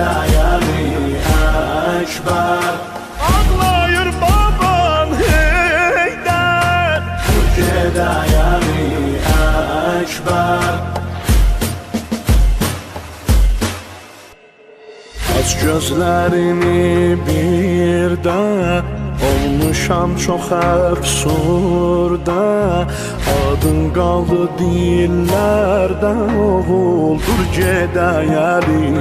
Gədayəli Əkbər. Ağlayır baban Heydər. Gədayəli Əkbər. Aç gözlərini bir də, olmuşam çox əfsurda. Adın qaldı dillərdə, oğuldur Gədayəli